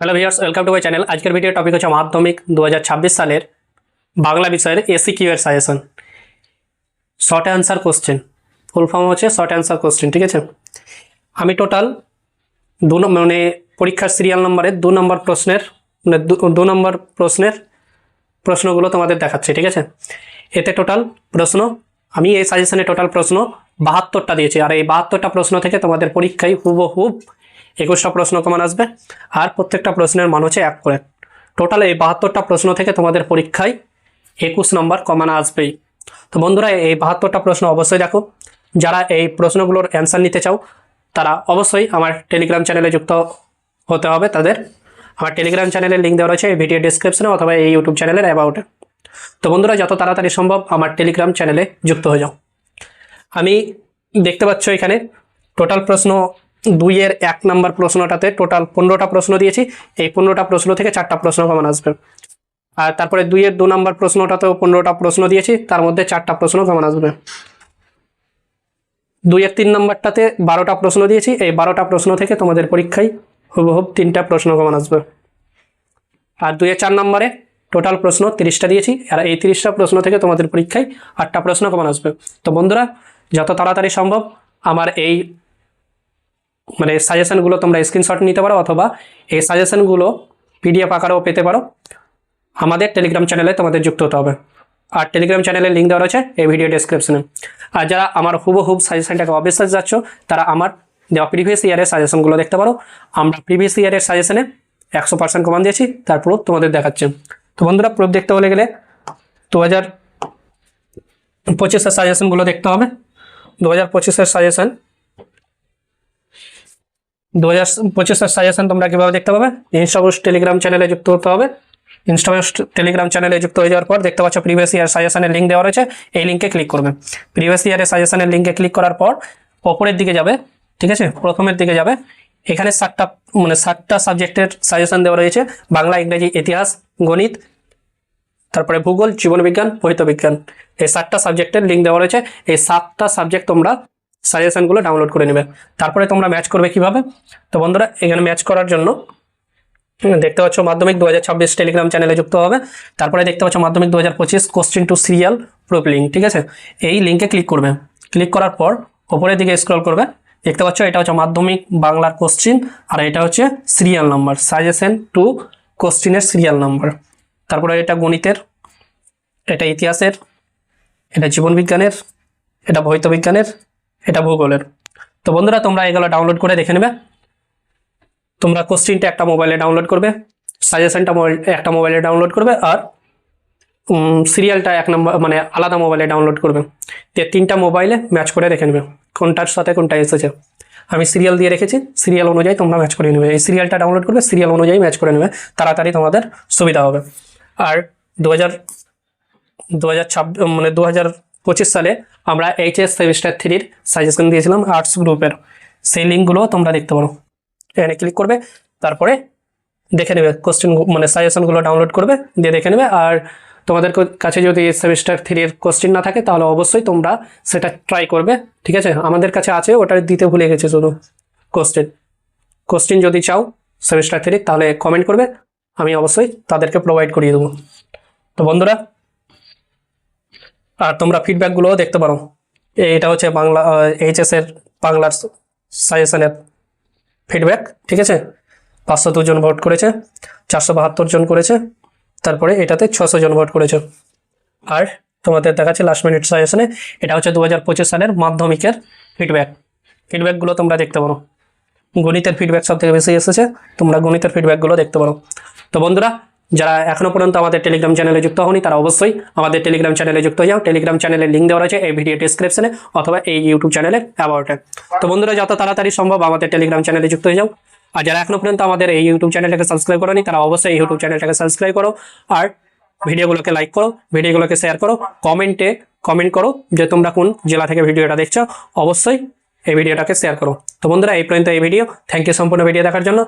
Hello viewers, welcome to my channel. আজকের video topic হচ্ছে মাধ্যমিক 2026 সালের বাংলা বিষয়ের এসিকিউ এর suggestion. Short answer question, full form হচ্ছে শর্ট অ্যান্সার কোশ্চেন। ঠিক আছে, আমি টোটাল মানে পরীক্ষার সিরিয়াল নম্বরের 2 নম্বর প্রশ্নের মানে 2 নম্বর প্রশ্নগুলো তোমাদের দেখাচ্ছি। ঠিক আছে, এতে টোটাল প্রশ্ন আমি এই সাজেশনে টোটাল প্রশ্ন 72টা দিয়েছি। আর এই 72টা প্রশ্ন থেকে তোমাদের পরীক্ষায় হুবহুব 21টা প্রশ্ন কমন আসবে। আর প্রত্যেকটা প্রশ্নের মান হচ্ছে 1 করে। টোটাল এই 72টা প্রশ্ন থেকে তোমাদের পরীক্ষায় 21 নম্বর কমন আসবেই। তো বন্ধুরা, এই 72টা প্রশ্ন অবশ্যই দেখো। যারা এই প্রশ্নগুলোর অ্যান্সার নিতে চাও তারা অবশ্যই আমার টেলিগ্রাম চ্যানেলে যুক্ত হতে হবে। তাদের আমার টেলিগ্রাম চ্যানেলের লিঙ্ক দেওয়া রয়েছে এই ভিডিও ডিসক্রিপশনে অথবা এই ইউটিউব চ্যানেলের অ্যাবাউটে। তো বন্ধুরা, যত তাড়াতাড়ি সম্ভব আমার টেলিগ্রাম চ্যানেলে যুক্ত হয়ে যাও। আমি দেখতে পাচ্ছ এখানে টোটাল প্রশ্ন 2-এর 1 নম্বর প্রশ্নটাতে টোটাল 15টা প্রশ্ন দিয়েছি। এই 15টা প্রশ্ন থেকে 4টা প্রশ্ন কমন আসবে। আর তারপরে 2-এর 2 নম্বর প্রশ্নটাতেও 15টা প্রশ্ন দিয়েছি, তার মধ্যে 4টা প্রশ্ন কমন আসবে। 2-এর 3 নম্বরটাতে 12টা প্রশ্ন দিয়েছি, এই 12টা প্রশ্ন থেকে তোমাদের পরীক্ষায় হুবহুব 3টা প্রশ্ন কমন আসবে। আর 2-এর 4 নম্বরে টোটাল প্রশ্ন 30টা দিয়েছি, আর এই 30টা প্রশ্ন থেকে তোমাদের পরীক্ষায় 8টা প্রশ্ন কমন আসবে। তো বন্ধুরা, যত তাড়াতাড়ি সম্ভব আমার এই সাজেশনগুলো তোমরা স্ক্রিনশট নিতে পারো অথবা এই সাজেশনগুলো পিডিএফ আকারেও পেতে পারো। আমাদের টেলিগ্রাম চ্যানেলে তোমাদের যুক্ত হতে হবে। আর টেলিগ্রাম চ্যানেলের লিঙ্ক দেওয়া রয়েছে এই ভিডিও ডেসক্রিপশনে। আর যারা আমার হুবহুব সাজেশনটাকে অবিশ্বাস যাচ্ছ তারা আমার দেওয়া প্রিভিয়াস ইয়ারের সাজেশনগুলো দেখতে পারো। আমরা প্রিভিয়াস ইয়ারের সাজেশনে 100% কমান দিয়েছি, তার প্রুফ তোমাদের দেখাচ্ছে। তো বন্ধুরা, প্রুফ দেখতে হলে গেলে 2025-এর সাজেশনগুলো দেখতে হবে। 2025-এর সাজেশন 2025-এর সাজেশন তোমরা কীভাবে দেখতে পাবে? ইনস্টাবুস্ট টেলিগ্রাম চ্যানেলে যুক্ত হতে হবে। ইনস্টাবুস্ট টেলিগ্রাম চ্যানেলে যুক্ত হয়ে যাওয়ার পর দেখতে পাচ্ছ প্রিভিয়াস ইয়ার সাজেশনের লিঙ্ক দেওয়া রয়েছে, এই লিঙ্কে ক্লিক করবে। প্রিভিয়াস ইয়ারের সাজেশনের লিঙ্কে ক্লিক করার পর ওপরের দিকে যাবে। ঠিক আছে, প্রথমের দিকে যাবে। এখানে 7টা সাবজেক্টের সাজেশন দেওয়া রয়েছে: বাংলা, ইংরেজি, ইতিহাস, গণিত, তারপরে ভূগোল, জীবনবিজ্ঞান, ভৌতবিজ্ঞান। এই 7টা সাবজেক্টের লিঙ্ক দেওয়া রয়েছে। এই 7টা সাবজেক্ট তোমরা সাজেশনগুলো ডাউনলোড করে নেবে। তারপরে তোমরা ম্যাচ করবে কিভাবে? তো বন্ধুরা, এখানে ম্যাচ করার জন্য দেখতে পাচ্ছ মাধ্যমিক 2026 টেলিগ্রাম চ্যানেলে যুক্ত হবে। তারপরে দেখতে পাচ্ছ মাধ্যমিক 2025 question two serial proof link. ঠিক আছে, এই লিঙ্কে ক্লিক করবে। ক্লিক করার পর ওপরের দিকে স্ক্রল করবে। দেখতে পাচ্ছ এটা হচ্ছে মাধ্যমিক বাংলার কোশ্চেন, আর এটা হচ্ছে সিরিয়াল নাম্বার, সাজেশন টু কোশ্চেনের সিরিয়াল নাম্বার। তারপরে এটা গণিতের, এটা ইতিহাসের, এটা জীবনবিজ্ঞানের, এটা ভৌতবিজ্ঞানের, এটা ভূগোলের। তো বন্ধুরা, তোমরা এগুলো ডাউনলোড করে দেখে নেবে। তোমরা কোশ্চেনটা একটা মোবাইলে ডাউনলোড করবে, সাজেশনটা একটা মোবাইলে ডাউনলোড করবে, আর সিরিয়ালটা 1 নম্বর আলাদা মোবাইলে ডাউনলোড করবে। 3টা মোবাইলে ম্যাচ করে রেখে নেবে কোনটার সাথে কোনটা এসেছে। আমি সিরিয়াল দিয়ে রেখেছি, সিরিয়াল অনুযায়ী তোমরা ম্যাচ করে নেবে। এই সিরিয়ালটা ডাউনলোড করবে, সিরিয়াল অনুযায়ী ম্যাচ করে নেবে, তাড়াতাড়ি তোমাদের সুবিধা হবে। আর 2025 সালে আমরা এইচএস সেমিস্টার 3-র সাজেশন দিয়েছিলাম আর্টস গ্রুপের, সেই লিঙ্কগুলো তোমরা দেখতে পারো। এখানে ক্লিক করবে, তারপরে দেখে নেবে কোশ্চেন সাজেশনগুলো ডাউনলোড করবে, দিয়ে দেখে নেবে। আর তোমাদের কাছে যদি সেমিস্টার 3-এর কোশ্চেন না থাকে তাহলে অবশ্যই তোমরা সেটা ট্রাই করবে। ঠিক আছে, আমাদের কাছে আছে, ওটা দিতে ভুলে গেছে শুধু। কোশ্চেন যদি চাও সেমিস্টার 3 তাহলে কমেন্ট করবে, আমি অবশ্যই তাদেরকে প্রোভাইড করিয়ে দেবো। তো বন্ধুরা, আর তোমরা ফিডব্যাকগুলোও দেখতে পারো। এটা হচ্ছে বাংলা এইচএসের বাংলার সাজেশনের ফিডব্যাক। ঠিক আছে, 502 জন ভোট করেছে, 472 জন করেছে, তারপরে এটাতে 600 জন ভোট করেছে। আর তোমাদের দেখাচ্ছে লাস্ট মিনিট সাজেশনে, এটা হচ্ছে 2025 সালের মাধ্যমিকের ফিডব্যাকগুলো তোমরা দেখতে পারো। গণিতের ফিডব্যাক সব থেকে বেশি এসেছে, তোমরা গণিতের ফিডব্যাকগুলো দেখতে পারো। তো বন্ধুরা, যারা এখনো পর্যন্ত আমাদের টেলিগ্রাম চ্যানেলে যুক্ত হওনি তারা অবশ্যই আমাদের টেলিগ্রাম চ্যানেলে যুক্ত হয়ে যাও। টেলিগ্রাম চ্যানেলের লিঙ্ক দেওয়া রয়েছে এই ভিডিও ডেসক্রিপশনে অথবা এই ইউটিউব চ্যানেলের অ্যাবাউটে। তো বন্ধুরা, যত তাড়াতাড়ি সম্ভব আমাদের টেলিগ্রাম চ্যানেলে যুক্ত হয়ে যাও। আর যারা এখনো পর্যন্ত আমাদের এই ইউটিউব চ্যানেলটাকে সাবস্ক্রাইব করোনি তারা অবশ্যই এই ইউটিউব চ্যানেলটাকে সাবস্ক্রাইব করো। আর ভিডিওগুলোকে লাইক করো, ভিডিওগুলোকে শেয়ার করো, কমেন্ট করো যে তোমরা কোন জেলা থেকে ভিডিওটা দেখছো। অবশ্যই এই ভিডিওটাকে শেয়ার করো। তো বন্ধুরা, এই পর্যন্ত এই ভিডিও। থ্যাংক ইউ সম্পূর্ণ ভিডিও দেখার জন্য।